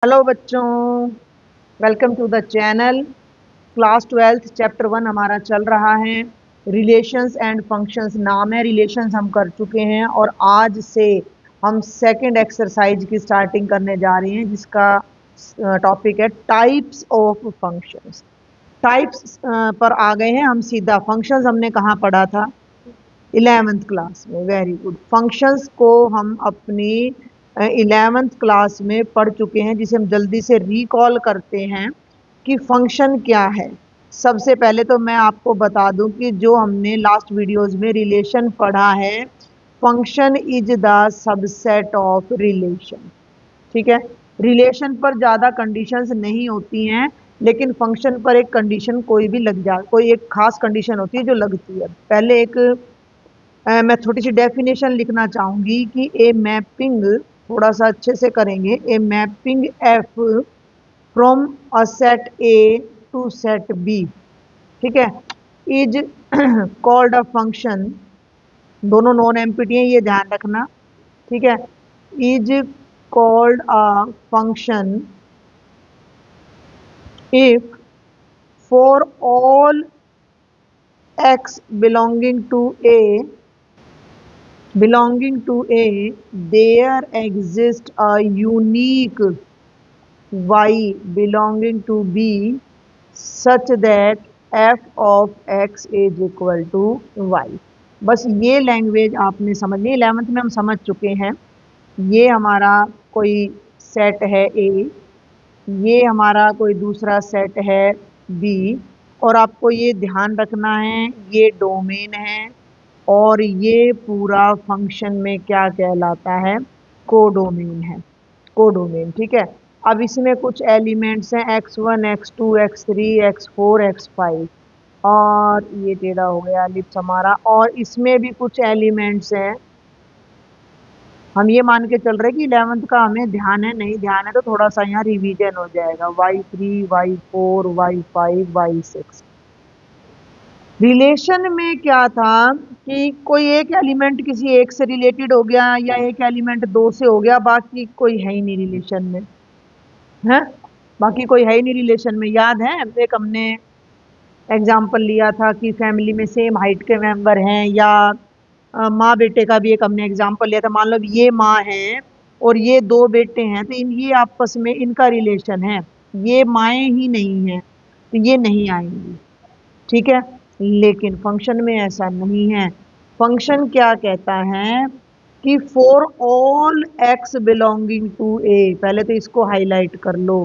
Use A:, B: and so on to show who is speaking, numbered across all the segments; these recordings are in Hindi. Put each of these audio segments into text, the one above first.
A: हेलो बच्चों, welcome to the channel. Class 12 chapter 1 हमारा चल रहा है। रिलेशंस एंड फंक्शंस नाम है। रिलेशंस हम कर चुके हैं और आज से हम सेकंड एक्सरसाइज की स्टार्टिंग करने जा रहे हैं, जिसका टॉपिक है टाइप्स ऑफ फंक्शंस। टाइप्स पर आ गए हैं हम सीधा। फंक्शंस हमने कहाँ पढ़ा था? 11th क्लास में। Very good. फंक्शंस को हम अपनी 11th क्लास में पढ़ चुके हैं, जिसे हम जल्दी से रिकॉल करते हैं कि फंक्शन क्या है। सबसे पहले तो मैं आपको बता दूं कि जो हमने लास्ट वीडियोस में रिलेशन पढ़ा है, function is the subset of relation. ठीक है। रिलेशन पर ज्यादा कंडीशंस नहीं होती हैं, लेकिन फंक्शन पर एक कंडीशन कोई भी लग जा, कोई एक खास कंडीशन होती है जो लगती है। पहले एक मैं छोटी सी डेफिनेशन लिखना चाहूंगी कि ए मैपिंग, थोड़ा सा अच्छे से करेंगे, a mapping f from a set A to set B, ठीक है, इज कॉल्ड अ फंक्शन। दोनों नॉन एम्पिटी हैं, ये ध्यान रखना। ठीक है। Is called a function if for all x belonging to A, there exists a unique Y belonging to B such that f of x is equal to y। बस ये लैंग्वेज आपने समझनी। 11th में हम समझ चुके हैं। ये हमारा कोई सेट है ए, ये हमारा कोई दूसरा सेट है बी, और आपको ये ध्यान रखना है ये डोमेन है, और ये पूरा फंक्शन में क्या कहलाता है? कोडोमेन है। कोडोमेन, ठीक है। अब इसमें कुछ एलिमेंट्स हैं x1 x2 x3 x4 x5, और ये टेढ़ा हो गया लिप्स हमारा। और इसमें भी कुछ एलिमेंट्स हैं। हम ये मान के चल रहे कि 11th का हमें ध्यान है, नहीं ध्यान है तो थोड़ा सा यहाँ रिवीजन हो जाएगा। y3 y4 y5 y6। Relation में क्या था कि कोई एक एलिमेंट किसी एक से रिलेटेड हो गया, या एक एलिमेंट दो से हो गया, बाकी कोई है ही नहीं रिलेशन में, है, बाकी कोई है ही नहीं रिलेशन में। याद है एक हमने एग्जाम्पल लिया था कि फैमिली में सेम हाइट के मेंबर हैं, या माँ बेटे का भी एक हमने एग्जाम्पल लिया था। मान लो ये माँ है और ये दो बेटे हैं, तो ये आपस में इनका रिलेशन है। ये माएँ ही नहीं है तो ये नहीं आएंगी, ठीक है। लेकिन फंक्शन में ऐसा नहीं है। फंक्शन क्या कहता है कि for all X belonging to A, पहले तो इसको हाईलाइट कर लो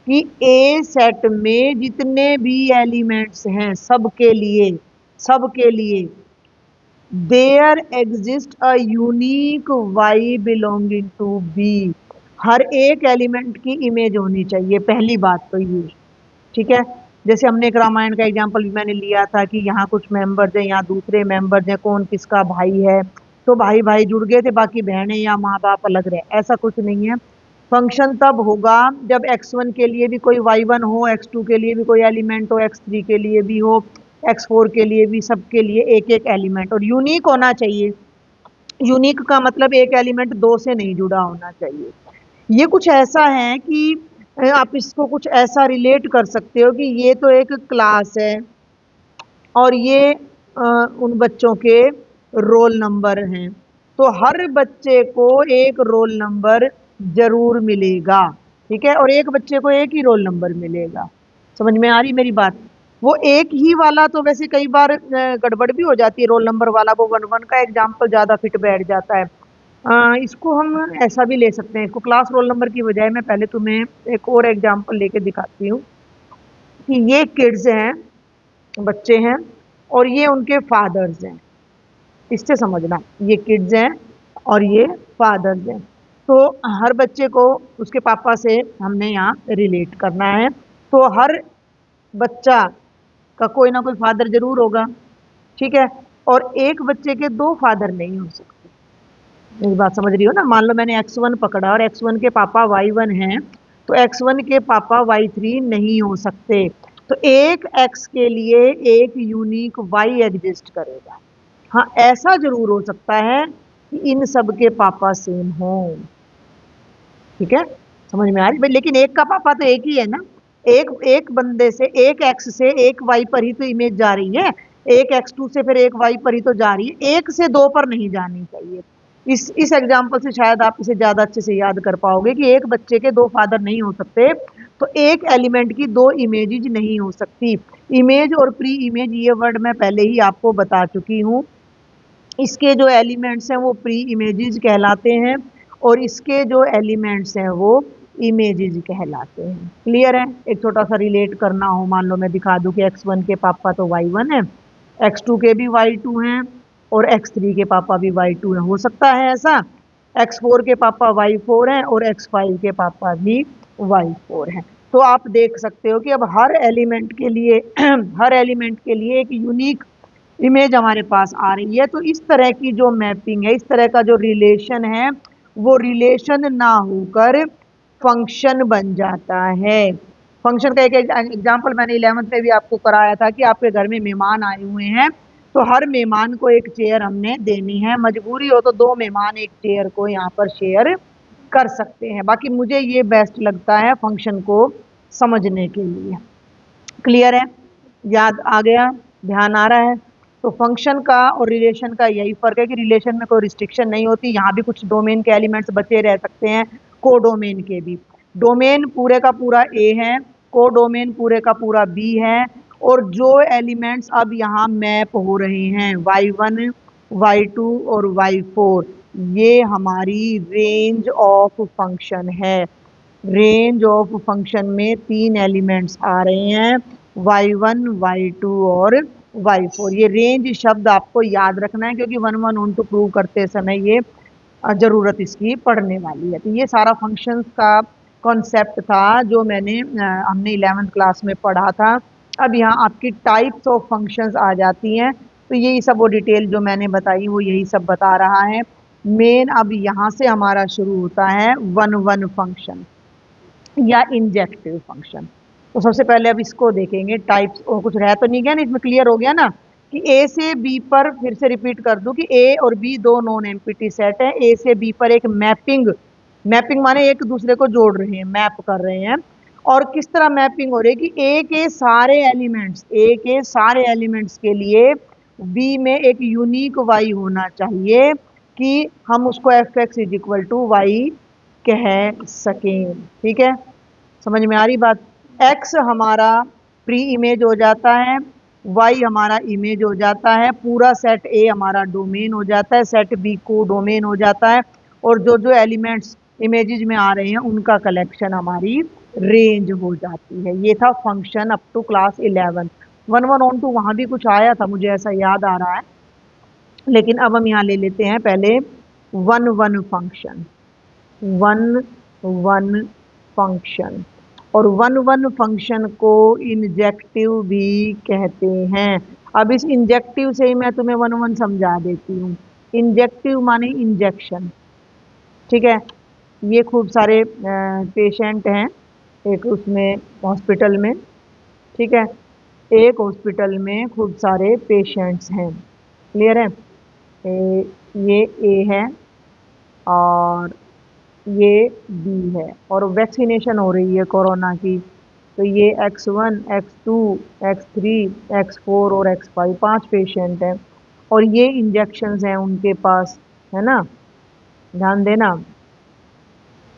A: कि ए सेट में जितने भी एलिमेंट्स हैं सबके लिए there exist a unique Y belonging to B. हर एक एलिमेंट की इमेज होनी चाहिए, पहली बात तो ये, ठीक है। जैसे हमने एक रामायण का एग्जाम्पल भी मैंने लिया था कि यहाँ कुछ मेंबर्स हैं, यहाँ दूसरे मेंबर्स हैं, कौन किसका भाई है, तो भाई भाई जुड़ गए थे, बाकी बहनें या माँ बाप अलग रहे, ऐसा कुछ नहीं है। फंक्शन तब होगा जब x1 के लिए भी कोई y1 हो, x2 के लिए भी कोई एलिमेंट हो, x3 के लिए भी हो, x4 के लिए भी, सबके लिए एक एक एलिमेंट, और यूनिक होना चाहिए। यूनिक का मतलब एक एलिमेंट दो से नहीं जुड़ा होना चाहिए। ये कुछ ऐसा है कि आप इसको कुछ ऐसा रिलेट कर सकते हो कि ये तो एक क्लास है और ये उन बच्चों के रोल नंबर हैं, तो हर बच्चे को एक रोल नंबर जरूर मिलेगा, ठीक है, और एक बच्चे को एक ही रोल नंबर मिलेगा। समझ में आ रही मेरी बात? वो एक ही वाला तो वैसे कई बार गड़बड़ भी हो जाती है, रोल नंबर वाला वो 1 1 का एग्जाम्पल ज्यादा फिट बैठ जाता है। इसको हम ऐसा भी ले सकते हैं, इसको क्लास रोल नंबर की बजाय मैं पहले तुम्हें एक और एग्जाम्पल लेके दिखाती हूँ कि ये किड्स हैं, बच्चे हैं, और ये उनके फादर्स हैं। इससे समझना, ये किड्स हैं और ये फादर्स हैं। तो हर बच्चे को उसके पापा से हमने यहाँ रिलेट करना है। तो हर बच्चा का कोई ना कोई फादर जरूर होगा, ठीक है, और एक बच्चे के दो फादर नहीं हो सकते। मेरी बात समझ रही हो ना? मान लो मैंने x1 पकड़ा और x1 के पापा y1 हैं, तो x1 के पापा y3 नहीं हो सकते। तो एक x के लिए एक यूनिक y एग्जिस्ट करेगा। हाँ, ऐसा जरूर हो सकता है कि इन सब के पापा सेम हो, ठीक है। समझ में आ रही भाई, लेकिन एक का पापा तो एक ही है ना। एक एक बंदे से, एक एक्स से एक वाई पर ही तो इमेज जा रही है। एक एक्स टू से फिर एक वाई पर ही तो जा रही है, एक से दो पर नहीं जानी चाहिए। इस एग्जाम्पल से शायद आप इसे ज्यादा अच्छे से याद कर पाओगे कि एक बच्चे के दो फादर नहीं हो सकते, तो एक एलिमेंट की दो इमेजेज नहीं हो सकती। इमेज और प्री इमेज ये वर्ड मैं पहले ही आपको बता चुकी हूँ। इसके जो एलिमेंट्स हैं वो प्री इमेजेस कहलाते हैं, और इसके जो एलिमेंट्स हैं वो इमेजेस कहलाते हैं। क्लियर है? एक छोटा सा रिलेट करना हो, मान लो मैं दिखा दूं कि x1 के पापा तो y1 है, x2 के भी y2 हैं, और x3 के पापा भी y2 हैं। हो सकता है ऐसा? x4 के पापा y4 हैं और x5 के पापा भी y4 हैं। तो आप देख सकते हो कि अब हर एलिमेंट के लिए हर एलिमेंट के लिए एक यूनिक इमेज हमारे पास आ रही है। तो इस तरह की जो मैपिंग है, इस तरह का जो रिलेशन है, वो रिलेशन ना होकर फंक्शन बन जाता है। फंक्शन का एक एग्जांपल मैंने 11th में भी आपको कराया था कि आपके घर में मेहमान आए हुए हैं, तो हर मेहमान को एक चेयर हमने देनी है। मजबूरी हो तो दो मेहमान एक चेयर को यहाँ पर शेयर कर सकते हैं। बाकी मुझे ये बेस्ट लगता है फंक्शन को समझने के लिए। क्लियर है? याद आ गया? ध्यान आ रहा है? तो फंक्शन का और रिलेशन का यही फर्क है कि रिलेशन में कोई रिस्ट्रिक्शन नहीं होती। यहाँ भी कुछ डोमेन के एलिमेंट्स बचे रह सकते हैं, को डोमेन के भी। डोमेन पूरे का पूरा ए है, को डोमेन पूरे का पूरा बी है, और जो एलिमेंट्स अब यहाँ मैप हो रहे हैं y1, y2 और y4, ये हमारी रेंज ऑफ फंक्शन है। रेंज ऑफ फंक्शन में तीन एलिमेंट्स आ रहे हैं, y1, y2 और y4। ये रेंज शब्द आपको याद रखना है, क्योंकि 1 1 ऑन टू प्रूव करते समय ये जरूरत इसकी पड़ने वाली है। तो ये सारा फंक्शंस का कॉन्सेप्ट था जो मैंने हमने 11th क्लास में पढ़ा था। अब यहाँ आपकी टाइप्स ऑफ फंक्शंस आ जाती हैं, तो यही सब वो डिटेल जो मैंने बताई वो यही सब बता रहा है। मेन अब यहाँ से हमारा शुरू होता है 1 1 फंक्शन या इंजेक्टिव फंक्शन। तो सबसे पहले अब इसको देखेंगे टाइप्स। और कुछ रह तो नहीं गया ना इसमें? क्लियर हो गया ना कि ए से बी पर, फिर से रिपीट कर दूं कि ए और बी दो नॉन एम्प्टी सेट है। ए से बी पर एक मैपिंग, मैपिंग माने एक दूसरे को जोड़ रहे हैं, मैप कर रहे हैं। और किस तरह मैपिंग हो रही है कि ए के सारे एलिमेंट्स, ए के सारे एलिमेंट्स के लिए बी में एक यूनिक वाई होना चाहिए कि हम उसको f x is equal to y कह सकें। ठीक है? समझ में आ रही बात? x हमारा प्री इमेज हो जाता है, y हमारा इमेज हो जाता है, पूरा सेट A हमारा डोमेन हो जाता है, सेट B को डोमेन हो जाता है, और जो जो एलिमेंट्स इमेजेस में आ रहे हैं उनका कलेक्शन हमारी रेंज हो जाती है। ये था function up to class 11। 1 1 onto वहां भी कुछ आया था, मुझे ऐसा याद आ रहा है, लेकिन अब हम यहाँ ले लेते हैं पहले 1 1 फंक्शन। 1 1 फंक्शन, और 1 1 फंक्शन को इंजेक्टिव भी कहते हैं। अब इस इंजेक्टिव से ही मैं तुम्हें 1 1 समझा देती हूँ। इंजेक्टिव माने इंजेक्शन। ठीक है? ये खूब सारे पेशेंट हैं एक उसमें हॉस्पिटल में। ठीक है? एक हॉस्पिटल में खूब सारे पेशेंट्स हैं। क्लियर है? ये ए है और ये बी है, और वैक्सीनेशन हो रही है कोरोना की। तो ये x1, x2, x3, x4 और x5 पांच पेशेंट हैं, और ये इंजेक्शंस हैं उनके पास, है ना? ध्यान देना।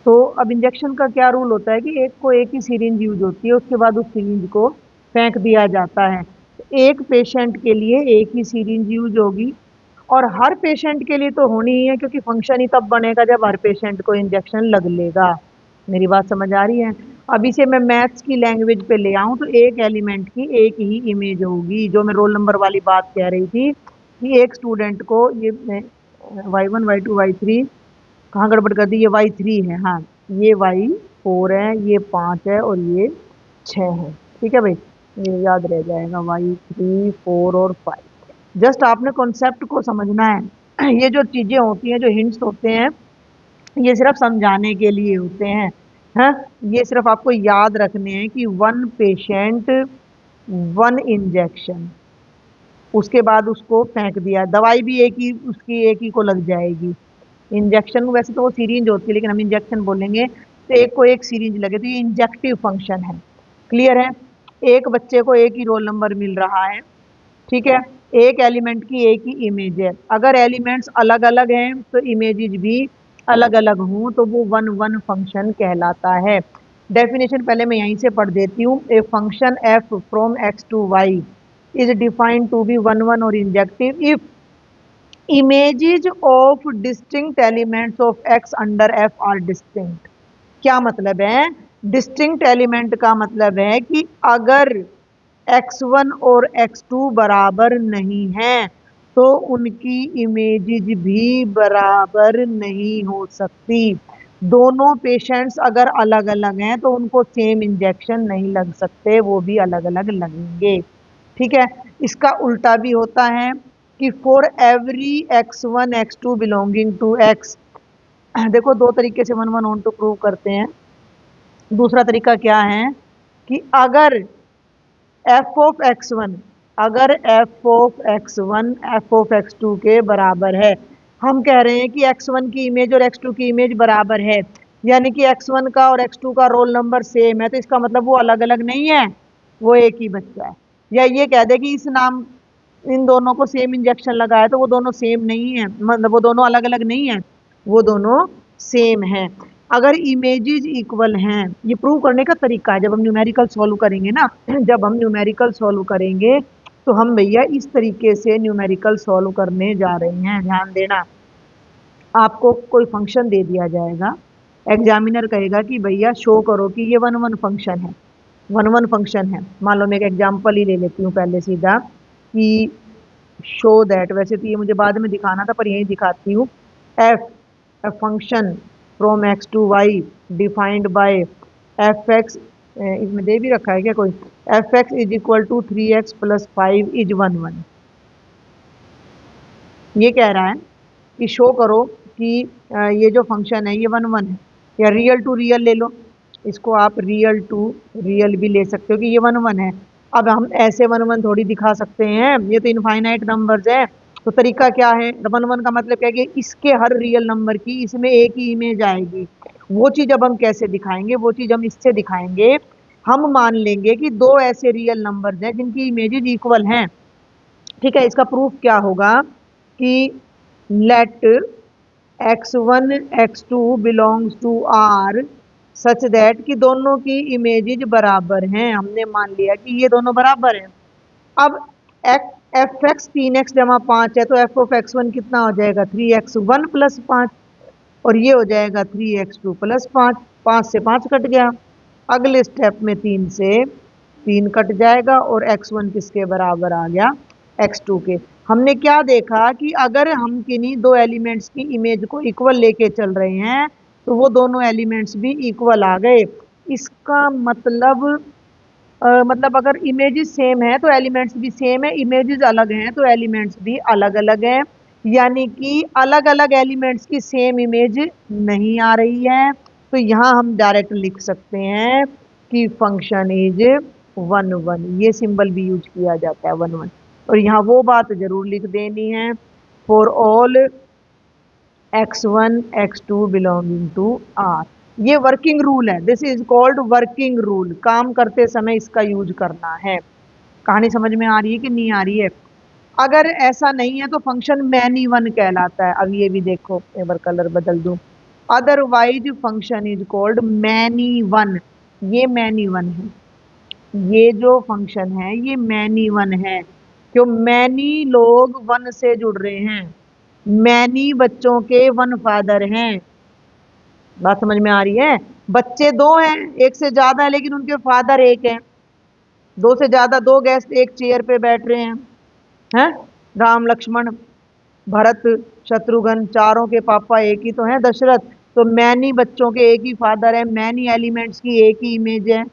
A: तो अब इंजेक्शन का क्या रूल होता है कि एक को एक ही सिरिंज यूज होती है, उसके बाद उस सिरिंज को फेंक दिया जाता है। तो एक पेशेंट के लिए एक ही सिरिंज यूज होगी, और हर पेशेंट के लिए तो होनी ही है, क्योंकि फंक्शन ही तब बनेगा जब हर पेशेंट को इंजेक्शन लग लेगा। मेरी बात समझ आ रही है? अब इसे मैं मैथ्स की लैंग्वेज पे ले आऊं तो एक एलिमेंट की एक ही इमेज होगी, जो मैं रोल नंबर वाली बात कह रही थी कि एक स्टूडेंट को ये y1 y2 y3, कहाँ गड़बड़ कर दी, ये y3 है, हाँ ये y4 है, ये 5 है और ये 6 है। ठीक है भाई? ये याद रह जाएगा, y3 4 और 5। जस्ट आपने कॉन्सेप्ट को समझना है। ये जो चीजें होती हैं, जो हिंट्स होते हैं, ये सिर्फ समझाने के लिए होते हैं। हाँ, ये सिर्फ आपको याद रखने हैं कि 1 पेशेंट 1 इंजेक्शन, उसके बाद उसको फेंक दिया। दवाई भी एक ही, उसकी एक ही को लग जाएगी। इंजेक्शन वैसे तो वो सीरिंज होती है, लेकिन हम इंजेक्शन बोलेंगे तो एक को एक सीरीज लगे, तो ये इंजेक्टिव फंक्शन है। क्लियर है? एक बच्चे को एक ही रोल नंबर मिल रहा है, ठीक है, एक एलिमेंट की एक ही इमेज है। अगर एलिमेंट्स अलग अलग हैं तो इमेजेस भी अलग अलग हों तो वो वन वन फंक्शन कहलाता है। डेफिनेशन पहले मैं यहीं से पढ़ देती हूँ। A function F from X to Y is defined to be one one or injective if images of distinct elements of X under F are distinct. क्या मतलब है? डिस्टिंक्ट एलिमेंट का मतलब है कि अगर x1 और x2 बराबर नहीं है तो उनकी इमेजेस भी बराबर नहीं हो सकती। दोनों पेशेंट्स अगर अलग अलग हैं तो उनको सेम इंजेक्शन नहीं लग सकते, वो भी अलग अलग लगेंगे। ठीक है, इसका उल्टा भी होता है कि for every x1 x2 belonging to x, देखो दो तरीके से one one onto prove करते हैं। दूसरा तरीका क्या है कि अगर एफ ऑफ एक्स वन, अगर f of x one f of x two के बराबर है, हम कह रहे हैं कि एक्स वन की इमेज और एक्स टू की इमेज बराबर है, यानी कि एक्स वन का और एक्स टू का रोल नंबर सेम है, तो इसका मतलब वो अलग अलग नहीं है, वो एक ही बच्चा है। या ये कह दे कि इस नाम इन दोनों को सेम इंजेक्शन लगा है तो वो दोनों सेम नहीं है, मतलब वो दोनों अलग अलग नहीं है, वो दोनों सेम है। अगर इमेजेस इक्वल हैं, ये प्रूव करने का तरीका है। जब हम न्यूमेरिकल सॉल्व करेंगे ना, जब हम न्यूमेरिकल सॉल्व करेंगे तो हम भैया इस तरीके से न्यूमेरिकल सॉल्व करने जा रहे हैं। ध्यान देना, आपको कोई फंक्शन दे दिया जाएगा, एग्जामिनर कहेगा कि भैया शो करो कि ये वन वन फंक्शन है, वन वन फंक्शन है। मान लो मैं एक एग्जाम्पल ही ले लेती हूँ पहले सीधा कि शो दैट, वैसे तो ये मुझे बाद में दिखाना था पर यही दिखाती हूँ। F a function from x to y defined by fx, इसमें दे भी रखा है क्या कोई, fx is equal to 3x plus 5 is one one. ये कह रहा है कि शो करो कि ये जो फंक्शन है ये वन वन है, या रियल टू रियल ले लो, इसको आप रियल टू रियल भी ले सकते हो कि ये वन वन है। अब हम ऐसे वन वन थोड़ी दिखा सकते हैं, ये तो इनफाइनाइट नंबर्स है। तो तरीका क्या है? वन वन का मतलब क्या है कि इसके हर रियल नंबर की इसमें एक ही इमेज आएगी। वो चीज अब हम कैसे दिखाएंगे? वो चीज हम इससे दिखाएंगे, हम मान लेंगे कि दो ऐसे रियल नंबर्स हैं जिनकी इमेजेस इक्वल हैं। ठीक है, इसका प्रूफ क्या होगा कि let x1 x2 belongs to r such that कि दोनों की इमेजेस बराबर हैं। हमने मान लिया कि ये दोनों बराबर हैं। अब एफ एक्स 3x जमा 5 है तो एफ ऑफ x1 कितना हो जाएगा? 3x1 प्लस 5, और ये हो जाएगा 3x2 प्लस 5। 5 से 5 कट गया, अगले स्टेप में 3 से 3 कट जाएगा और x1 किसके बराबर आ गया? x2 के। हमने क्या देखा कि अगर हम किन्हीं दो एलिमेंट्स की इमेज को इक्वल लेके चल रहे हैं तो वो दोनों एलिमेंट्स भी इक्वल आ गए। इसका मतलब अगर इमेजेस सेम है तो एलिमेंट्स भी सेम है, इमेजेस अलग हैं तो एलिमेंट्स भी अलग अलग हैं, यानी कि अलग अलग एलिमेंट्स की सेम इमेज नहीं आ रही है। तो यहाँ हम डायरेक्ट लिख सकते हैं कि फंक्शन इज वन वन, ये सिंबल भी यूज किया जाता है वन वन। और यहाँ वो बात जरूर लिख देनी है, for all x1 x2 belonging to r। ये वर्किंग रूल है, this is called working rule. काम करते समय इसका यूज करना है। कहानी समझ में आ रही है कि नहीं आ रही है? अगर ऐसा नहीं है तो फंक्शन मैनी वन कहलाता है। अब ये भी देखो, एक बार कलर बदल दूं, otherwise function is called many one. ये मैनी वन है, ये जो फंक्शन है ये मैनी वन है, क्यों? मैनी लोग वन से जुड़ रहे हैं, मैनी बच्चों के वन फादर हैं। बात समझ में आ रही है? बच्चे दो हैं, एक से ज्यादा है, लेकिन उनके फादर एक है। दो से ज्यादा, दो गेस्ट एक चेयर पे बैठ रहे हैं, राम लक्ष्मण भरत शत्रुघ्न, चारों के पापा एक ही तो हैं, दशरथ। तो मैनी बच्चों के एक ही फादर है, मैनी एलिमेंट्स की एक ही इमेज है।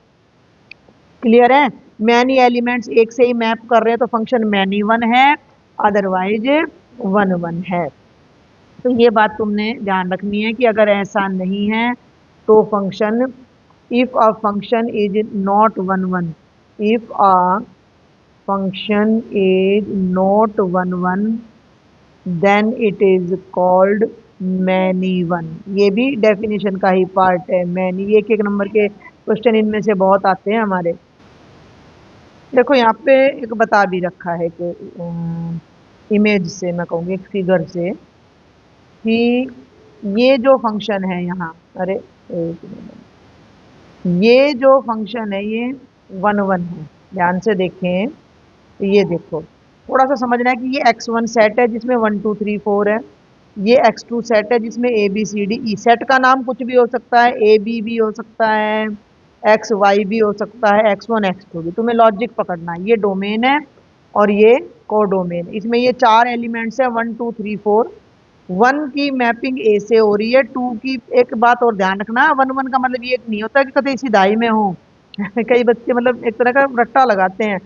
A: क्लियर है? मैनी एलिमेंट्स एक से ही मैप कर रहे हैं तो फंक्शन मैनी वन है, अदरवाइज वन वन है। तो ये बात तुमने ध्यान रखनी है कि अगर ऐसा नहीं है तो function, if a function is not one one, if a function is not one one, then it is called many one, ये भी डेफिनेशन का ही पार्ट है। मैनी, ये एक एक नंबर के क्वेश्चन इनमें से बहुत आते हैं हमारे। देखो यहाँ पे एक बता भी रखा है कि इमेज से, मैं कहूँगी एक फिगर से, कि ये जो फंक्शन है यहाँ, अरे एक मिनट, ये जो फंक्शन है ये वन वन है। ध्यान से देखें तो ये देखो, थोड़ा सा समझना है कि ये x1 सेट है जिसमें 1 2 3 4 है। ये x2 सेट है जिसमें A B C D E. Set का नाम कुछ भी हो सकता है, ए बी भी हो सकता है, एक्स वाई भी हो सकता है, x1 x2 भी। तुम्हें लॉजिक पकड़ना है, ये डोमेन है और ये कोडोमेन। इसमें ये चार एलिमेंट्स है, 1 2 3 4। वन की मैपिंग ए से हो रही है, टू की, एक बात और ध्यान रखना, वन वन का मतलब ये नहीं होता कि कतई सीधाई में हो। कई बच्चे मतलब एक तरह का रट्टा लगाते हैं।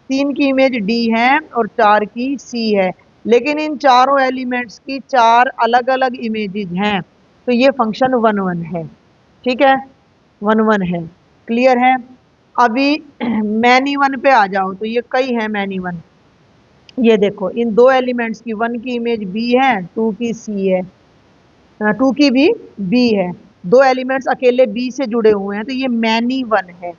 A: तीन की इमेज डी है और चार की सी है, लेकिन इन चारों एलिमेंट्स की चार अलग अलग इमेजेस हैं, तो ये फंक्शन वन वन है। ठीक है, वन वन है, क्लियर है। अभी मैनी वन पे आ जाओ, तो ये कई है मैनी वन। ये देखो, इन दो एलिमेंट्स की, वन की इमेज बी है, टू की सी है, टू की भी बी है। दो एलिमेंट्स अकेले बी से जुड़े हुए हैं, तो ये मैनी वन है।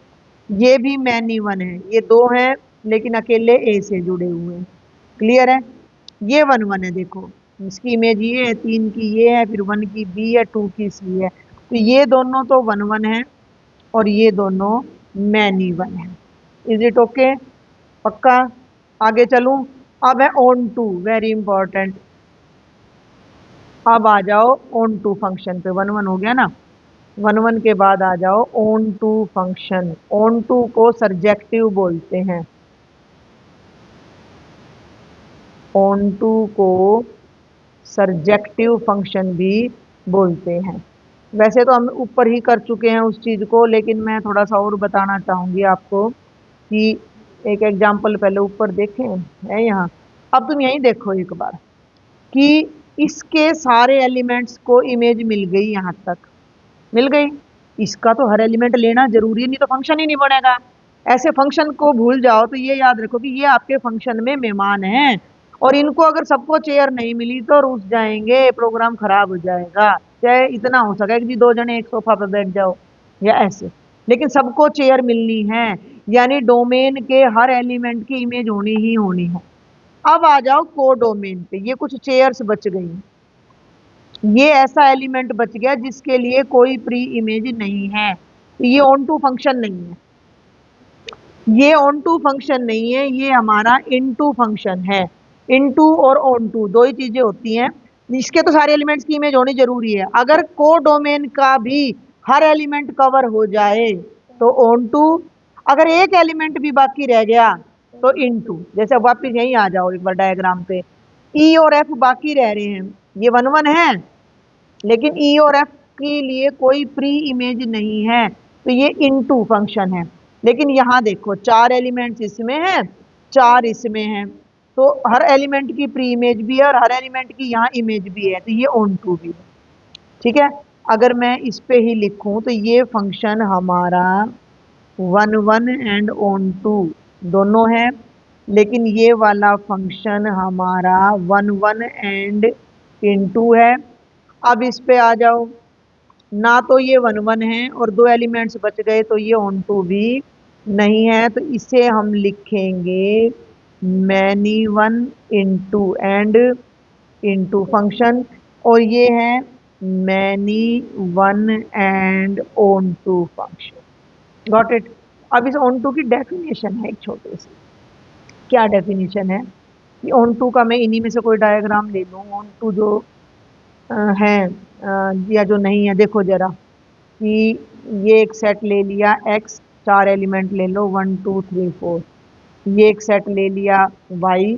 A: ये भी मैनी वन है, ये दो हैं लेकिन अकेले ए से जुड़े हुए हैं। क्लियर है, ये वन वन है। देखो इसकी इमेज ये है, तीन की ये है, फिर वन की बी है, टू की सी है, तो ये दोनों तो वन वन है और ये दोनों मैनी वन है। Is it okay? पक्का? आगे चलूं? अब है ऑन टू, वेरी इंपॉर्टेंट। अब आ जाओ ऑन टू फंक्शन पे। वन वन हो गया ना, वन वन के बाद आ जाओ onto function. Onto को सरजेक्टिव बोलते हैं, ऑन टू को सरजेक्टिव फंक्शन भी बोलते हैं। वैसे तो हम ऊपर ही कर चुके हैं उस चीज को, लेकिन मैं थोड़ा सा और बताना चाहूंगी आपको कि एक एग्जाम्पल पहले ऊपर देखें है यहाँ। अब तुम यही देखो एक बार कि इसके सारे एलिमेंट्स को इमेज मिल गई, यहाँ तक मिल गई। इसका तो हर एलिमेंट लेना जरूरी है, नहीं तो फंक्शन ही नहीं बनेगा। ऐसे फंक्शन को भूल जाओ तो ये याद रखो कि ये आपके फंक्शन में मेहमान हैं, और इनको अगर सबको चेयर नहीं मिली तो रुस जाएंगे, प्रोग्राम खराब हो जाएगा। चाहे इतना हो सके कि जी दो जने एक सोफा पर बैठ जाओ या ऐसे, लेकिन सबको चेयर मिलनी है, यानी डोमेन के हर एलिमेंट की इमेज होनी ही होनी है। अब आ जाओ को डोमेन पे। ये कुछ चेयर्स बच गई, ये ऐसा एलिमेंट बच गया जिसके लिए कोई प्री इमेज नहीं है, तो ये ऑन टू फंक्शन नहीं है। ये ऑन टू फंक्शन नहीं है, ये हमारा इनटू फंक्शन है। इनटू और ऑन टू दो ही चीजें होती हैं। इसके तो सारे एलिमेंट्स की इमेज होनी जरूरी है। अगर को डोमेन का भी हर एलिमेंट कवर हो जाए तो ऑन टू, अगर एक एलिमेंट भी बाकी रह गया तो इनटू। जैसे अब वापिस यहीं आ जाओ एक बार डायग्राम पे, ई और एफ बाकी रह रहे हैं, ये वन वन है, लेकिन ई और एफ के लिए कोई प्री इमेज नहीं है, तो ये इनटू फंक्शन है। लेकिन यहाँ देखो चार एलिमेंट्स इसमें हैं, चार इसमें हैं, तो हर एलिमेंट की प्री इमेज भी है और हर एलिमेंट की यहाँ इमेज भी है, तो ये ऑन टू भी है। ठीक है, अगर मैं इस पे ही लिखूं तो ये फंक्शन हमारा one one and onto दोनों है, लेकिन ये वाला फंक्शन हमारा वन वन एंड इनटू है। अब इस पे आ जाओ, ना तो ये वन वन है और दो एलिमेंट्स बच गए, तो ये ऑन टू भी नहीं है, तो इसे हम लिखेंगे many one into and into function, और ये है many one and onto function. Got it? अब इस ऑन टू की डेफिनेशन है एक छोटे से। क्या डेफिनेशन है कि ऑन टू का मैं इन्हीं में से कोई डायग्राम ले लूँ। ऑन टू जो है या जो नहीं है, देखो जरा कि ये एक सेट ले लिया x, चार एलिमेंट ले लो 1 2 3 4। ये एक सेट ले लिया y,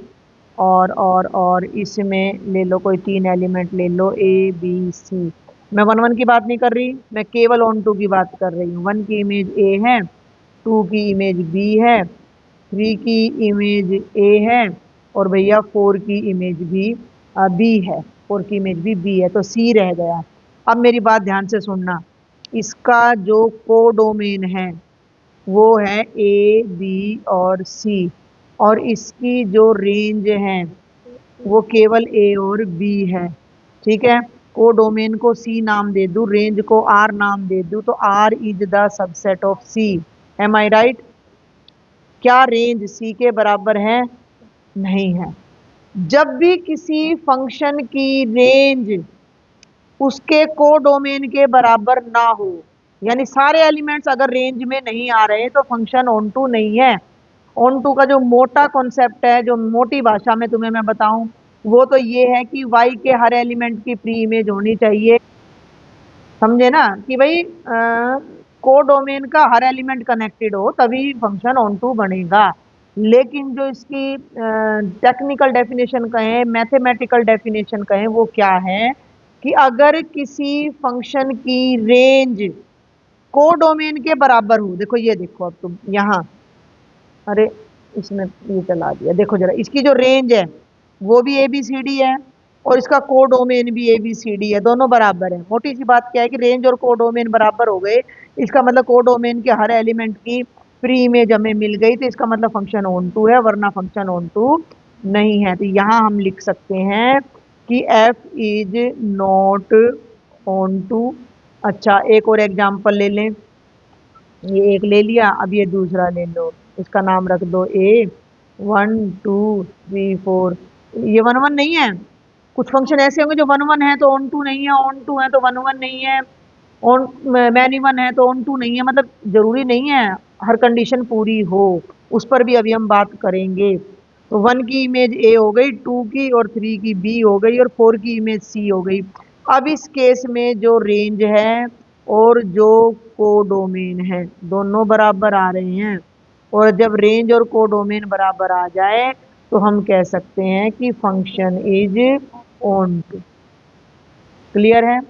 A: और इसमें ले लो कोई तीन एलिमेंट ले लो a b c। मैं वन वन की बात नहीं कर रही, मैं केवल ऑन टू की बात कर रही हूँ। वन की इमेज a है, टू की इमेज b है, थ्री की इमेज a है, और भैया फोर की इमेज भी b है, फोर की इमेज भी b है, तो c रह गया। अब मेरी बात ध्यान से सुनना, इसका जो कोडोमेन है वो है ए बी और सी, और इसकी जो रेंज है वो केवल ए और बी है। ठीक है, कोडोमेन को सी नाम दे दूं, रेंज को आर नाम दे दूं, तो R is the subset of C. Am I right? क्या रेंज सी के बराबर है? नहीं है। जब भी किसी फंक्शन की रेंज उसके कोडोमेन के बराबर ना हो, यानी सारे एलिमेंट्स अगर रेंज में नहीं आ रहे तो फंक्शन ऑन टू नहीं है। ऑन टू का जो मोटा कॉन्सेप्ट है, जो मोटी भाषा में तुम्हें मैं बताऊं, वो तो ये है कि वाई के हर एलिमेंट की प्री इमेज होनी चाहिए। समझे ना? कि भाई कोडोमेन का हर एलिमेंट कनेक्टेड हो तभी फंक्शन ऑन टू बनेगा। लेकिन जो इसकी टेक्निकल डेफिनेशन कहें, मैथमेटिकल डेफिनेशन कहें, वो क्या है कि अगर किसी फंक्शन की रेंज कोडोमेन के बराबर हो। देखो ये देखो, अब तुम यहाँ, अरे इसने ये चला दिया, देखो जरा, इसकी जो रेंज है वो भी ABCD है और इसका कोडोमेन भी ABCD है, दोनों बराबर है। मोटी सी बात क्या है कि रेंज और कोडोमेन बराबर हो गए, इसका मतलब कोडोमेन के हर एलिमेंट की प्री इमेज हमें मिल गई, तो इसका मतलब फंक्शन ऑन टू है, वरना फंक्शन ऑन टू नहीं है। तो यहाँ हम लिख सकते हैं कि f is not onto. अच्छा, एक और एग्जाम्पल ले लें। ये एक ले लिया, अब ये दूसरा ले लो, इसका नाम रख दो A 1 2 3 4। ये 1 1 नहीं है। कुछ फंक्शन ऐसे होंगे जो 1 1 है तो ऑन टू नहीं है, ऑन टू है तो 1 1 नहीं है, ऑन मैनी 1 है तो ऑन टू नहीं है। मतलब जरूरी नहीं है हर कंडीशन पूरी हो, उस पर भी अभी हम बात करेंगे। तो 1 की इमेज A हो गई, 2 की और 3 की B हो गई और 4 की इमेज C हो गई। अब इस केस में जो रेंज है और जो कोडोमेन है दोनों बराबर आ रहे हैं, और जब रेंज और कोडोमेन बराबर आ जाए तो हम कह सकते हैं कि function is onto. Clear है?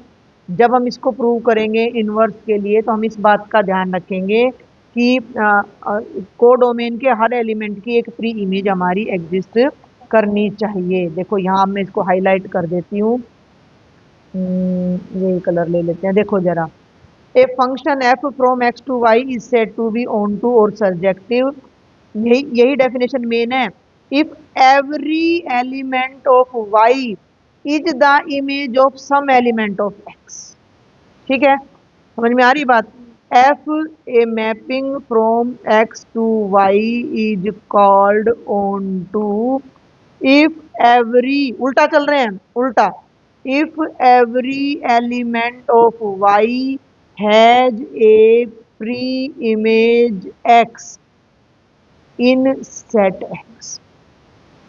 A: जब हम इसको प्रूव करेंगे इनवर्स के लिए तो हम इस बात का ध्यान रखेंगे कि कोडोमेन के हर एलिमेंट की एक प्री इमेज हमारी एग्जिस्ट करनी चाहिए। देखो यहाँ मैं इसको हाईलाइट कर देती हूँ, ये कलर ले लेते हैं। देखो जरा, a function f from x to y is said to be onto और सर्जेक्टिव। यही यही डेफिनेशन मेन है। If every element of y is the image of some element of x। ठीक है, समझ में आ रही बात? f a mapping from x to y is called onto if every, उल्टा चल रहे हैं, उल्टा, if every element of y has a pre image x in set x।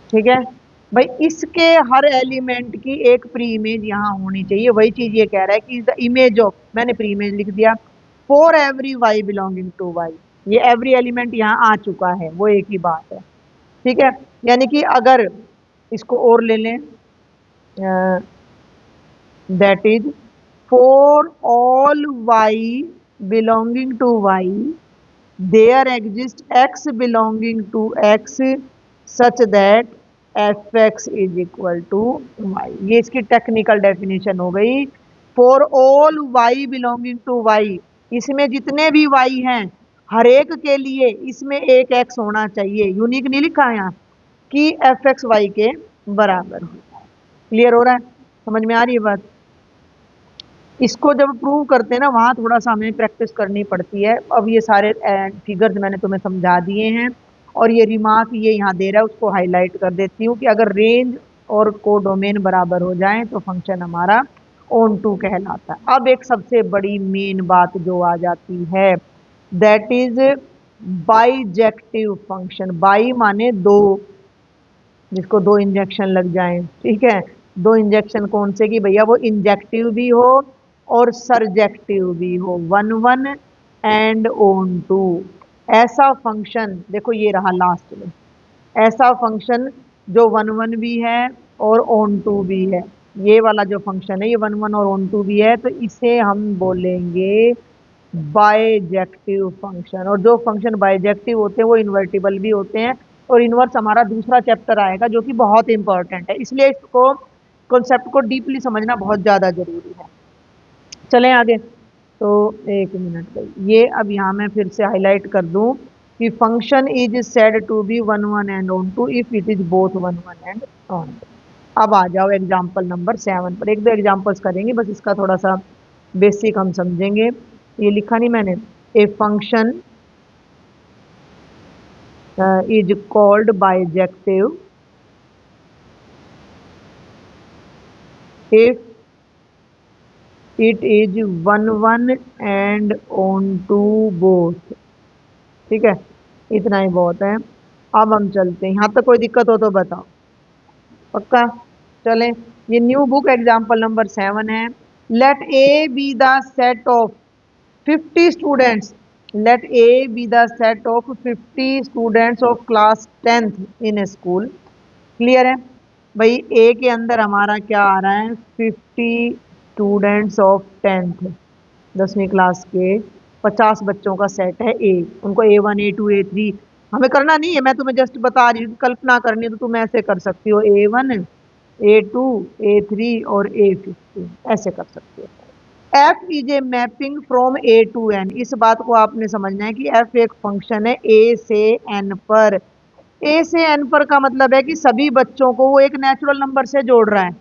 A: ठीक है भाई, इसके हर एलिमेंट की एक प्री इमेज यहाँ होनी चाहिए। वही चीज ये कह रहा है कि द इमेज ऑफ, मैंने प्री इमेज लिख दिया, for every y belonging to y। ये एवरी एलिमेंट यहाँ आ चुका है, वो एक ही बात है। ठीक है, यानी कि अगर इसको और ले लें, that is for all y belonging to y there exist x belonging to x such that fx is equal to y। ये इसकी टेक्निकल डेफिनेशन हो गई। For all y belonging to y, इसमें जितने भी y हैं हर एक के लिए इसमें एक x होना चाहिए। यूनिक नहीं लिखा है यहाँ, कि fx y के बराबर हो। क्लियर हो रहा है? समझ में आ रही है बात? इसको जब प्रूव करते हैं ना, वहाँ थोड़ा सा हमें प्रैक्टिस करनी पड़ती है। अब ये सारे फिगर्स मैंने तुम्हें समझा दिए हैं, और ये रिमार्क ये यहाँ दे रहा है, उसको हाईलाइट कर देती हूँ कि अगर रेंज और कोडोमेन बराबर हो जाएं तो फंक्शन हमारा ऑन टू कहलाता है। अब एक सबसे बड़ी मेन बात जो आ जाती है, that is bijective function. By माने दो, जिसको दो इंजेक्शन लग जाएं। ठीक है, दो इंजेक्शन कौन से की भैया? वो इंजेक्टिव भी हो और सर्जेक्टिव भी हो, 1 1 एंड ऑन टू। ऐसा फंक्शन, देखो ये रहा लास्ट में, ऐसा फंक्शन जो 1 1 भी है और ऑन टू भी है। ये वाला जो फंक्शन है ये 1 1 और ऑन टू भी है, तो इसे हम बोलेंगे बाइजेक्टिव फंक्शन। और जो फंक्शन बाइजेक्टिव होते हैं वो इन्वर्टिबल भी होते हैं, और इनवर्स हमारा दूसरा चैप्टर आएगा जो कि बहुत इंपॉर्टेंट है, इसलिए इसको कॉन्सेप्ट को डीपली समझना बहुत ज़्यादा जरूरी है। चलें आगे। तो एक मिनट भाई, ये अब यहाँ मैं फिर से हाईलाइट कर दूं कि function is said to be 1 1 and onto if it is both 1 1 and onto. अब आ जाओ एग्जाम्पल नंबर 7 पर। एक दो एग्जाम्पल्स करेंगे बस, इसका थोड़ा सा बेसिक हम समझेंगे। ये लिखा नहीं मैंने, a function is called bijective if it is one one and onto both. ठीक है, इतना ही बहुत है। अब हम चलते हैं, यहाँ तक कोई दिक्कत हो तो बताओ। पक्का? चलें, ये न्यू बुक एग्जाम्पल नंबर 7 है। Let A be the set of 50 students. Let A be the set of 50 students of class 10th in a school. Clear है भाई? ए के अंदर हमारा क्या आ रहा है, 50 स्टूडेंट्स ऑफ 10th, 10वीं क्लास के 50 बच्चों का सेट है ए। उनको A1 A2 A3 हमें करना नहीं है, मैं तुम्हें जस्ट बता रही हूँ, कल्पना करनी है तो तुम ऐसे कर सकती हो, A1 A2 A3 और A50 ऐसे कर सकते हो। F is a mapping from A to N. इस बात को आपने समझना है कि एफ एक फंक्शन है ए से एन पर। ए से एन पर का मतलब है कि सभी बच्चों को वो एक नेचुरल नंबर से जोड़ रहा है।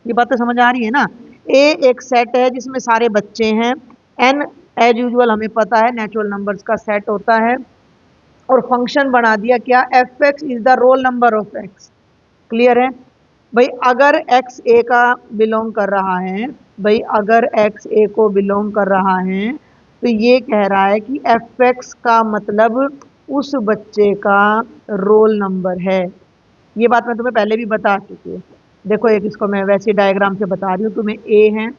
A: ये बात तो समझ आ रही है ना? ए एक सेट है जिसमें सारे बच्चे हैं। एन एज यूजुअल हमें पता है नेचुरल नंबर्स का सेट होता है। और फंक्शन बना दिया क्या, F x is the roll number of x. Clear है भाई? अगर एक्स ए का बिलोंग कर रहा है, भाई अगर एक्स ए को बिलोंग कर रहा है तो ये कह रहा है कि एफ एक्स का मतलब उस बच्चे का रोल नंबर है। ये बात मैं तुम्हें पहले भी बता चुकी हूँ। देखो, एक इसको मैं वैसे डायग्राम से बता रही हूँ तुम्हें। ए है,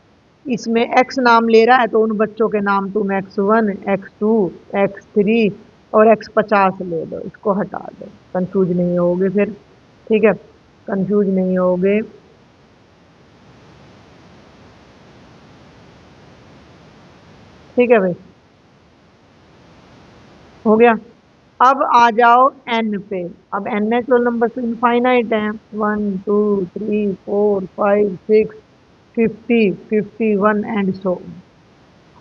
A: इसमें एक्स नाम ले रहा है तो उन बच्चों के नाम तुम X1 X2 X3 और X50 ले लो, इसको हटा दो, कंफ्यूज नहीं होगे फिर। ठीक है, कंफ्यूज नहीं होगे। ठीक है भाई, हो गया। अब आ जाओ एन पे। अब एन नेचुरल नंबर तो इनफाइनाइट है, 1 2 3 4 5 6 50 51 एंड सो।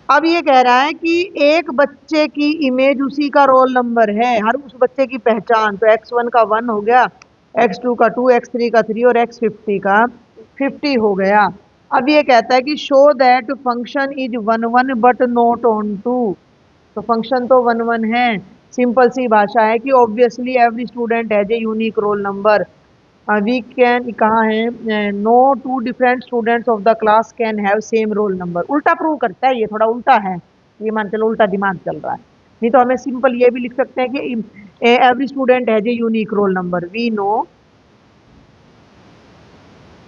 A: अब ये कह रहा है कि एक बच्चे की इमेज उसी का रोल नंबर है, हर उस बच्चे की पहचान। तो X1 का 1 हो गया, X2 का 2, X3 का 3 और X50 का 50 हो गया। अब ये कहता है कि show that function is one one but not onto. तो फंक्शन तो वन वन है, सिंपल सी भाषा है कि obviously every student has a unique roll number. We can, कहाँ है, no two different students of the class can have same roll number. उल्टा प्रूव करता है, ये थोड़ा उल्टा है, ये मान चलो उल्टा दिमाग चल रहा है। नहीं तो हमें सिंपल ये भी लिख सकते हैं कि every student has a unique roll number. We know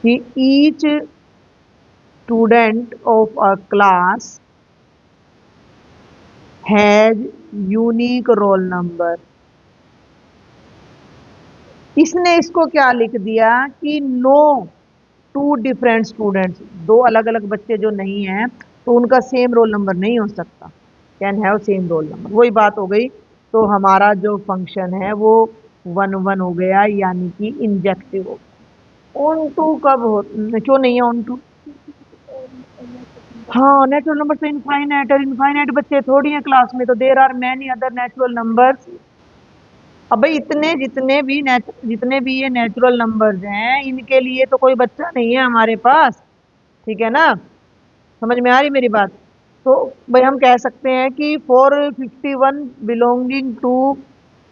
A: कि each student of a class has unique roll number. इसने इसको क्या लिख दिया कि नो टू डिफरेंट स्टूडेंट्स, दो अलग अलग बच्चे जो नहीं हैं तो उनका सेम रोल नंबर नहीं हो सकता, can have same roll number. वही बात हो गई। तो हमारा जो फंक्शन है वो वन वन हो गया, यानी कि इंजेक्टिव हो गया। ऑन टू कब हो, क्यों नहीं है ऑन टू? हाँ, नेचुरल नंबर तो इनफाइनाइट है, इनफाइनाइट बच्चे थोड़ी हैं क्लास में, तो there are many other natural numbers. अब भाई जितने भी ये नेचुरल नंबर्स हैं, इनके लिए तो कोई बच्चा नहीं है हमारे पास। ठीक है ना? समझ में आ रही मेरी बात? तो भाई हम कह सकते हैं कि फॉर 51 बिलोंगिंग टू,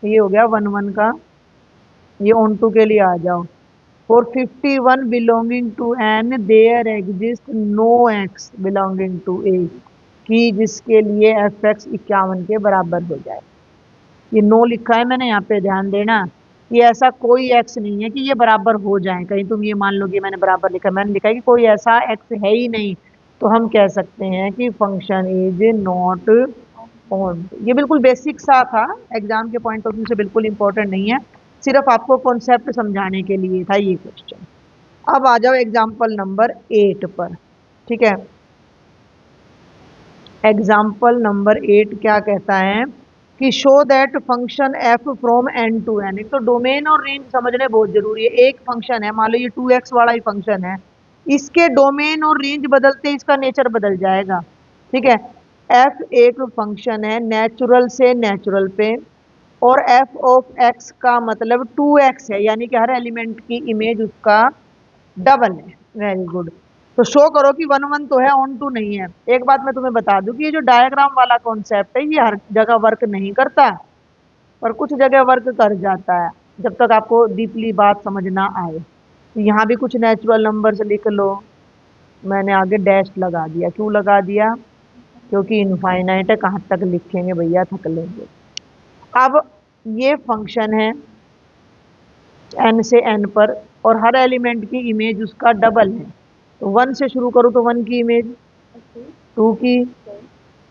A: ये हो गया वन वन का, ये ऑन टू के लिए आ जाओ। For 51 belonging to N there exist no x belonging to a, कि जिसके लिए एफ एक्स 51 के बराबर हो जाए। ये नो लिखा है मैंने यहाँ पे, ध्यान देना। ये ऐसा कोई एक्स नहीं है कि ये बराबर हो जाए। कहीं तुम ये मान लो कि मैंने बराबर लिखा, मैंने लिखा है कि कोई ऐसा एक्स है ही नहीं। तो हम कह सकते हैं कि फंक्शन इज नॉट ऑन। ये बिल्कुल बेसिक सा था, एग्जाम के पॉइंट ऑफ व्यू से बिल्कुल इंपॉर्टेंट नहीं है, सिर्फ आपको कॉन्सेप्ट समझाने के लिए था ये क्वेश्चन। अब आ जाओ एग्जाम्पल नंबर 8 पर। ठीक है, एग्जाम्पल नंबर 8 क्या कहता है कि show that function F from N to N. एक तो डोमेन और रेंज समझने बहुत जरूरी है। एक फंक्शन है, मान लो ये 2x वाला ही फंक्शन है, इसके डोमेन और रेंज बदलते इसका नेचर बदल जाएगा। ठीक है, एफ एक फंक्शन है नेचुरल से नेचुरल पे, और एफ ऑफ एक्स का मतलब 2x है, यानी कि हर एलिमेंट की इमेज उसका डबल है। Very good. तो शो करो कि वन वन तो है, ऑन टू नहीं है। एक बात मैं तुम्हें बता दूं कि ये जो डायग्राम वाला कॉन्सेप्ट है ये हर जगह वर्क नहीं करता, पर कुछ जगह वर्क कर जाता है, जब तक आपको डीपली बात समझ ना आए। तो यहाँ भी कुछ नेचुरल नंबर्स लिख लो। मैंने आगे डैश लगा दिया, क्यों लगा दिया? क्योंकि इनफाइनाइट है, कहाँ तक लिखेंगे भैया, थक लेंगे। अब ये फंक्शन है n से n पर, और हर एलिमेंट की इमेज उसका डबल है। तो वन से शुरू करूँ तो वन की इमेज, टू की,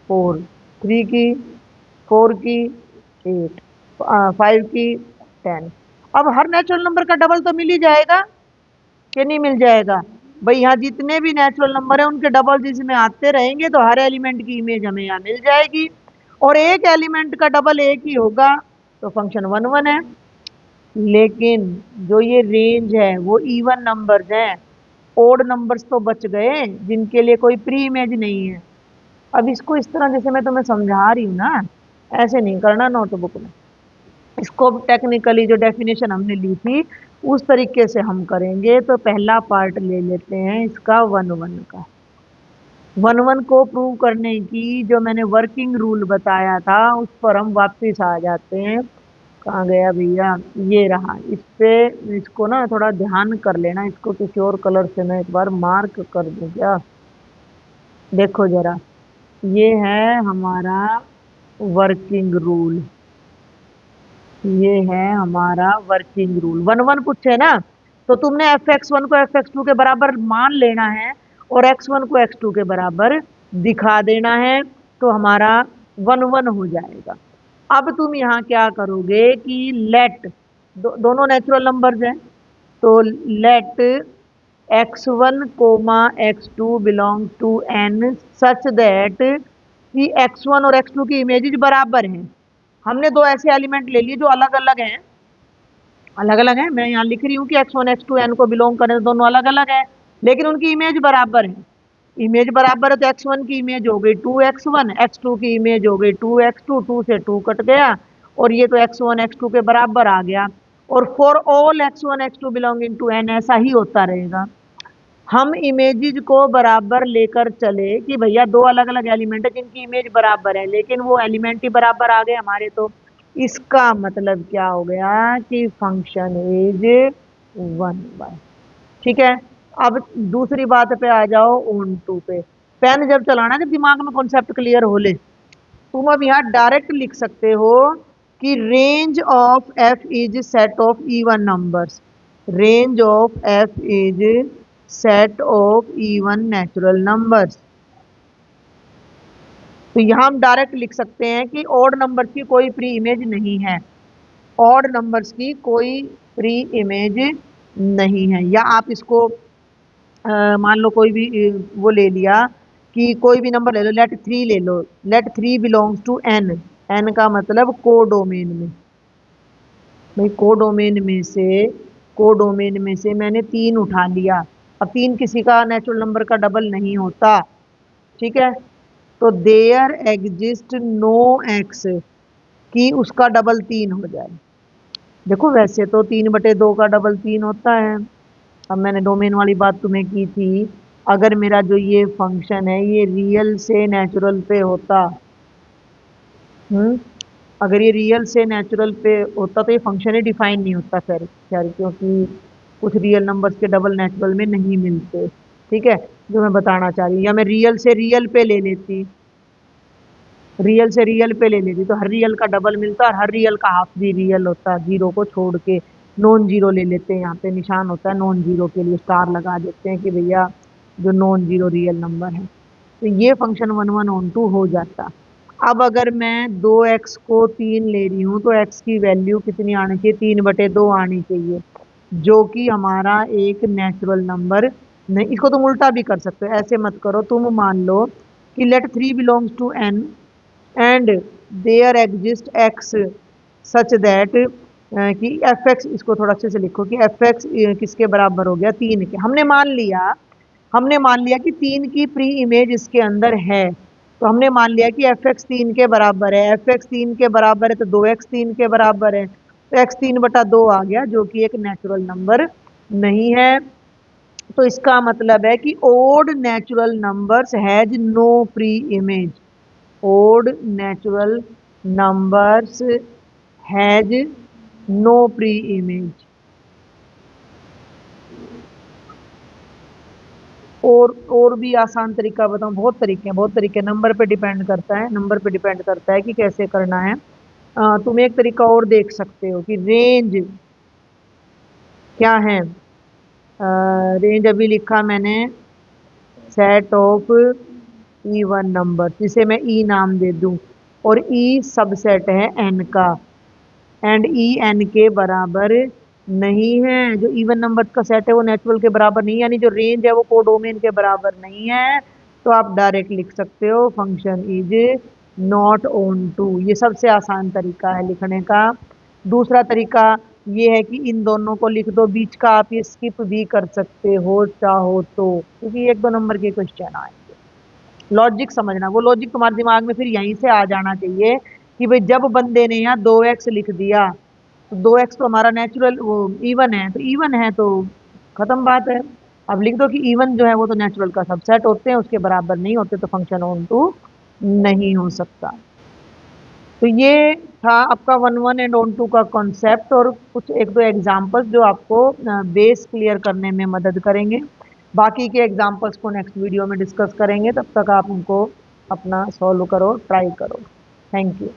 A: फोर, थ्री की, फोर की, एट, फाइव की, टेन। अब हर नेचुरल नंबर का डबल तो मिल ही जाएगा कि नहीं मिल जाएगा? भाई यहाँ जितने भी नेचुरल नंबर है उनके डबल जिसमें आते रहेंगे तो हर एलिमेंट की इमेज हमें यहाँ मिल जाएगी। और एक एलिमेंट का डबल एक ही होगा, तो फंक्शन वन वन है। लेकिन जो ये रेंज है वो इवन नंबर्स हैं, ओड नंबर्स तो बच गए जिनके लिए कोई प्री इमेज नहीं है। अब इसको इस तरह जैसे मैं तुम्हें समझा रही हूँ ना, ऐसे नहीं करना नोटबुक में। इसको टेक्निकली जो डेफिनेशन हमने ली थी उस तरीके से हम करेंगे। तो पहला पार्ट ले लेते हैं इसका वन वन का। वन वन को प्रूव करने की जो मैंने वर्किंग रूल बताया था उस पर हम वापस आ जाते हैं। कहाँ गया भैया? ये रहा। इस पे इसको ना थोड़ा ध्यान कर लेना, इसको किसी और कलर से मैं एक बार मार्क कर दूं क्या? देखो जरा, ये है हमारा वर्किंग रूल, ये है हमारा वर्किंग रूल। वन वन पूछे ना, तो तुमने एफ एक्स वन को एफ एक्स टू के बराबर मान लेना है और एक्स वन को एक्स टू के बराबर दिखा देना है, तो हमारा वन वन हो जाएगा। अब तुम यहाँ क्या करोगे कि लेट दोनों नेचुरल नंबर्स हैं, तो let x one comma x two belong to N such that कि एक्स वन और एक्स टू की इमेजेस बराबर हैं। हमने दो ऐसे एलिमेंट ले लिए जो अलग अलग हैं, अलग अलग हैं। मैं यहाँ लिख रही हूँ कि x one x two N को बिलोंग करें तो दोनों अलग अलग हैं, लेकिन उनकी इमेज बराबर है। इमेज बराबर है तो एक्स वन की इमेज हो गई two x one, x two की इमेज हो गई टू एक्स टू, टू से टू कट गया और ये तो एक्स वन एक्स टू के बराबर आ गया। और for all x one x two belonging to N ऐसा ही होता रहेगा। हम इमेजेस को बराबर लेकर चले कि भैया दो अलग अलग एलिमेंट है जिनकी इमेज बराबर है, लेकिन वो एलिमेंट ही बराबर आ गए हमारे, तो इसका मतलब क्या हो गया कि फंक्शन इज वन बाय। ठीक है। अब दूसरी बात पे आ जाओ, ऑन टू पे। पेन जब चलाना जब दिमाग में कॉन्सेप्ट क्लियर हो ले, तुम अब यहाँ डायरेक्ट लिख सकते हो कि range of F is set of even numbers, range of F is set of even natural numbers. तो यहाँ हम डायरेक्ट लिख सकते हैं कि ऑड नंबर्स की कोई प्री इमेज नहीं है, ऑड नंबर्स की कोई प्री इमेज नहीं है। या आप इसको मान लो कोई भी वो ले लिया कि कोई भी नंबर ले लो, लेट थ्री ले लो, let three belongs to N, N का मतलब कोडोमेन में। भाई कोडोमेन में से मैंने तीन उठा लिया। अब तीन किसी का नेचुरल नंबर का डबल नहीं होता, ठीक है? तो देयर एग्जिस्ट नो एक्स कि उसका डबल तीन हो जाए। देखो वैसे तो तीन बटे दो का डबल तीन होता है। अब मैंने डोमेन वाली बात तुम्हें की थी, अगर मेरा जो ये फंक्शन है ये रियल से नेचुरल पे होता, हम्म, अगर ये रियल से नेचुरल पे होता तो ये फंक्शन ही डिफाइन नहीं होता फिर यार, क्योंकि कुछ रियल नंबर्स के डबल नेचुरल में नहीं मिलते। ठीक है, जो मैं बताना चाह रही हूँ, या मैं रियल से रियल पे ले लेती, रियल से रियल पे ले लेती तो हर रियल का डबल मिलता और हर रियल का हाफ भी रियल होता, जीरो को छोड़ के। नॉन जीरो ले लेते हैं, यहाँ पे निशान होता है नॉन जीरो के लिए, स्टार लगा देते हैं कि भैया जो नॉन जीरो रियल नंबर है। तो ये function one one onto हो जाता। अब अगर मैं दो एक्स को तीन ले रही हूँ तो एक्स की वैल्यू कितनी आनी चाहिए? तीन बटे दो आनी चाहिए, जो कि हमारा एक नेचुरल नंबर नहीं। इसको तुम उल्टा भी कर सकते हो, ऐसे मत करो। तुम मान लो कि let three belongs to N and there exist x such that कि एफ एक्स, इसको थोड़ा अच्छे से लिखो कि एफ एक्स किसके बराबर हो गया? तीन के। हमने मान लिया कि तीन की प्री इमेज इसके अंदर है, तो हमने मान लिया कि एफ एक्स तीन के बराबर है। एफ एक्स तीन के बराबर है तो दो एक्स तीन के बराबर है, तो एक्स तीन बटा दो आ गया, जो कि एक नेचुरल नंबर नहीं है। तो इसका मतलब है कि odd natural numbers has no pre image, odd natural numbers has no pre image. और भी आसान तरीका बताऊं, बहुत तरीके हैं, बहुत तरीके, नंबर पे डिपेंड करता है, नंबर पे डिपेंड करता है कि कैसे करना है। तुम एक तरीका और देख सकते हो कि रेंज क्या है। रेंज अभी लिखा मैंने, सेट ऑफ इवन नंबर, जिसे मैं ई नाम दे दूं, और ई सबसेट है एन का, एंड ई एन के बराबर नहीं है। जो इवन नंबर्स का सेट है वो नेचुरल के बराबर नहीं है, यानी जो रेंज है वो कोडोमेन के बराबर नहीं है। तो आप डायरेक्ट लिख सकते हो function is not onto. ये सबसे आसान तरीका है लिखने का। दूसरा तरीका ये है कि इन दोनों को लिख दो, बीच का आप ये स्किप भी कर सकते हो चाहो तो, क्योंकि एक दो नंबर के क्वेश्चन आए। लॉजिक समझना, वो लॉजिक तुम्हारे दिमाग में फिर यहीं से आ जाना चाहिए कि भाई जब बंदे ने यहाँ 2x लिख दिया, तो 2x तो हमारा नेचुरल वो इवन है, तो इवन है तो खत्म बात है। अब लिख दो कि इवन जो है वो तो नेचुरल का सबसेट होते हैं, उसके बराबर नहीं होते, तो फंक्शन ऑन टू नहीं हो सकता। तो ये था आपका one one and onto का कॉन्सेप्ट, और कुछ एक दो एग्जांपल्स जो आपको बेस क्लियर करने में मदद करेंगे। बाकी के एग्जांपल्स को नेक्स्ट वीडियो में डिस्कस करेंगे, तब तक आप उनको अपना सॉल्व करो, ट्राई करो। Thank you.